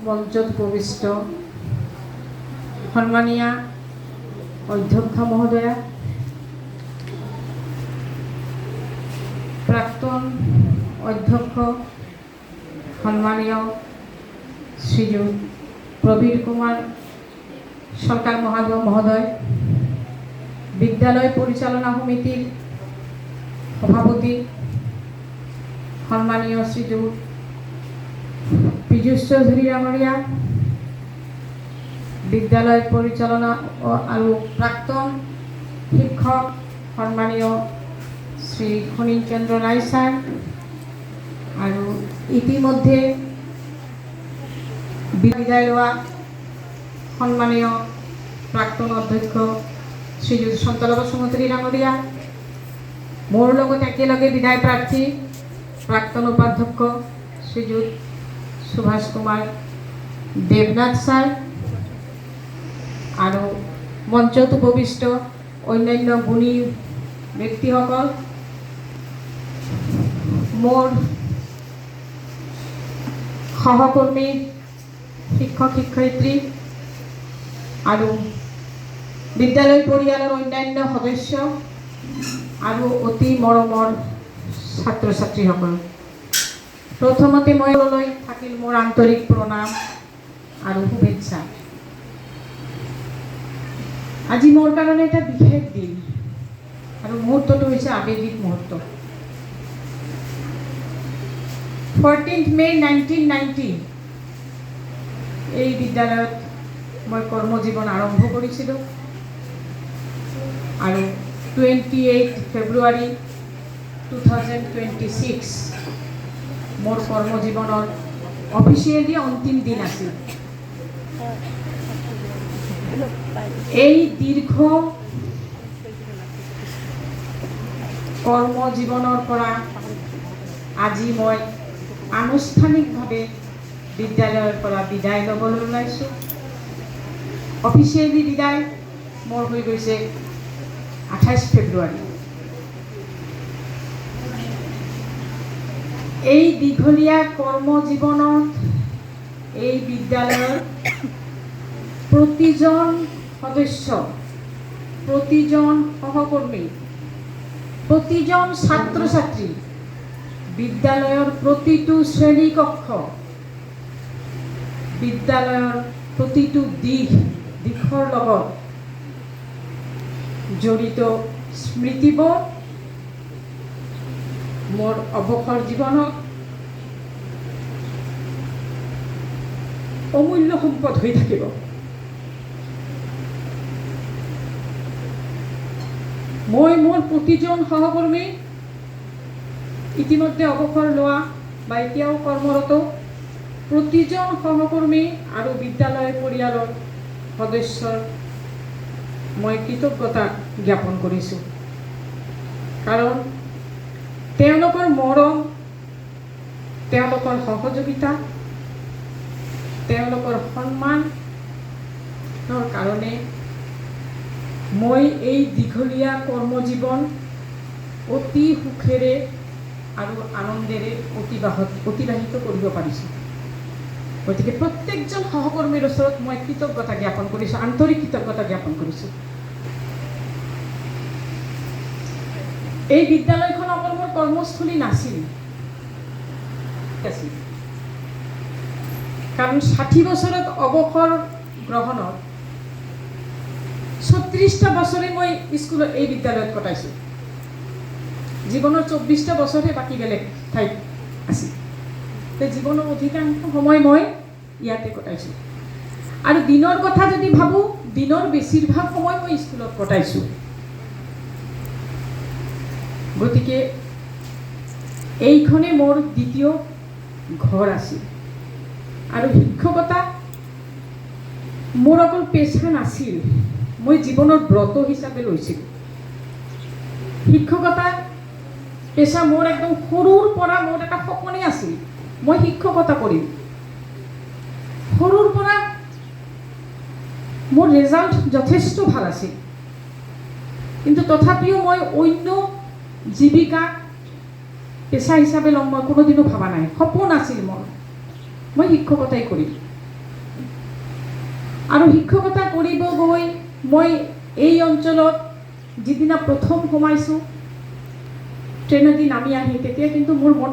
মঞ্চত উপবিষ্ট সন্মানীয়া অধ্যক্ষ মহোদয়া, প্ৰাক্তন অধ্যক্ষ সন্মানীয় শ্ৰীযুত প্ৰবীৰ কুমাৰ সৰকাৰ মহোদয়, বিদ্যালয় পৰিচালনা সমিতিৰ সভাপতি সন্মানীয় শ্ৰীযুত পীযুষ চৌধুৰী ডাঙৰীয়া, বিদ্যালয় পৰিচালনা আৰু প্ৰাক্তন শিক্ষক সন্মানীয় শ্ৰী খনিন চন্দ্ৰ ৰায় ছাৰ, আৰু ইতিমধ্যে বিদায় লোৱা সন্মানীয় প্ৰাক্তন অধ্যক্ষ শ্ৰীযুত সন্তলা বসুমতাৰী ডাঙৰীয়া, মোৰ লগত একেলগে বিদায় প্ৰাৰ্থী প্ৰাক্তন উপাধ্যক্ষ শ্ৰীযুত সুভাষ কুমাৰ দেৱনাথ ছাৰ, আৰু মঞ্চত উপবিষ্ট অন্যান্য গুণী ব্যক্তিসকল, মোৰ সহকৰ্মী শিক্ষক শিক্ষয়িত্ৰী আৰু বিদ্যালয় পৰিয়ালৰ অন্যান্য সদস্য আৰু অতি মৰমৰ ছাত্ৰ ছাত্ৰীসকল, প্ৰথমতে মই লৈ থাকিল মোৰ আন্তৰিক প্ৰণাম আৰু শুভেচ্ছা। আজি মোৰ কাৰণে এটা বিশেষ দিন আৰু মুহূৰ্তটো হৈছে আৱেগিক মুহূৰ্ত। 14 মে 1990 এই বিদ্যালয়ত মই কৰ্মজীৱন আৰম্ভ কৰিছিলোঁ আৰু 28 ফেব্ৰুৱাৰী 2026 মোৰ কৰ্মজীৱনৰ অফিচিয়েলি অন্তিম দিন আছিল। এই দীৰ্ঘ কৰ্মজীৱনৰ পৰা আজি মই আনুষ্ঠানিকভাৱে বিদ্যালয়ৰ পৰা বিদায় ল'বলৈ ওলাইছোঁ। অফিচিয়েলি বিদায় মোৰ হৈ গৈছে 28 ফেব্ৰুৱাৰী। এই দীঘলীয়া কৰ্মজীৱনত এই বিদ্যালয়ৰ প্ৰতিজন সদস্য, প্ৰতিজন সহকৰ্মী, প্ৰতিজন ছাত্ৰ ছাত্ৰী, বিদ্যালয়ৰ প্ৰতিটো শ্ৰেণীকক্ষ, বিদ্যালয়ৰ প্ৰতিটো দিশৰ লগত জড়িত স্মৃতিবোৰ মোৰ অৱসৰ জীৱনত অমূল্য সম্পদ হৈ থাকিব। মই মোৰ প্ৰতিজন সহকৰ্মী, ইতিমধ্যে অৱসৰ লোৱা বা এতিয়াও কৰ্মৰত প্ৰতিজন সহকৰ্মী আৰু বিদ্যালয় পৰিয়ালৰ সদস্যৰ মই কৃতজ্ঞতা জ্ঞাপন কৰিছোঁ, কাৰণ তেওঁলোকৰ মৰম, তেওঁলোকৰ সহযোগিতা, তেওঁলোকৰ সন্মানৰ কাৰণে মই এই দীঘলীয়া কৰ্মজীৱন অতি সুখেৰে আৰু আনন্দেৰে অতিবাহিত কৰিব পাৰিছোঁ। গতিকে প্ৰত্যেকজন সহকৰ্মীৰ ওচৰত মই কৃতজ্ঞতা জ্ঞাপন কৰিছোঁ, আন্তৰিক কৃতজ্ঞতা জ্ঞাপন কৰিছোঁ। এই বিদ্যালয়খন অকল মোৰ কৰ্মস্থলী নাছিল, কাৰণ 60 বছৰত অৱসৰ গ্ৰহণত 36টা বছৰে মই স্কুলত এই বিদ্যালয়ত কটাইছোঁ। জীৱনৰ 24টা বছৰহে বাকী বেলেগ ঠাইত আছিল। জীৱনৰ অধিকাংশ সময় মই ইয়াতে কটাইছোঁ। আৰু দিনৰ কথা যদি ভাবোঁ, দিনৰ বেছিভাগ সময় মই স্কুলত কটাইছোঁ। গতিকে এইখনে মোৰ দ্বিতীয় ঘৰ আছিল। আৰু শিক্ষকতা মোৰ অকল পেচা নাছিল, মই জীৱনৰ ব্ৰত হিচাপে লৈছিলোঁ। শিক্ষকতা পেচা মোৰ একদম সৰুৰ পৰা মোৰ এটা সপোনে আছিল, মই শিক্ষকতা কৰিম। সৰুৰ পৰা মোৰ রেজাল্ট যথেষ্ট ভাল আছিল, কিন্তু তথাপিও মই অন্য জীবিকা পেশা হিসাবে ল'ম মই কোনোদিনও ভাবা নাই। সপোন আছিল মোৰ, মই শিক্ষকতাই কৰিম। আৰু শিক্ষকতা কৰিব গৈ মই এই অঞ্চলত যিদিনা প্ৰথম সোমাইছোঁ ট্ৰেইনেদি নামি আহি, তেতিয়া কিন্তু মোৰ মন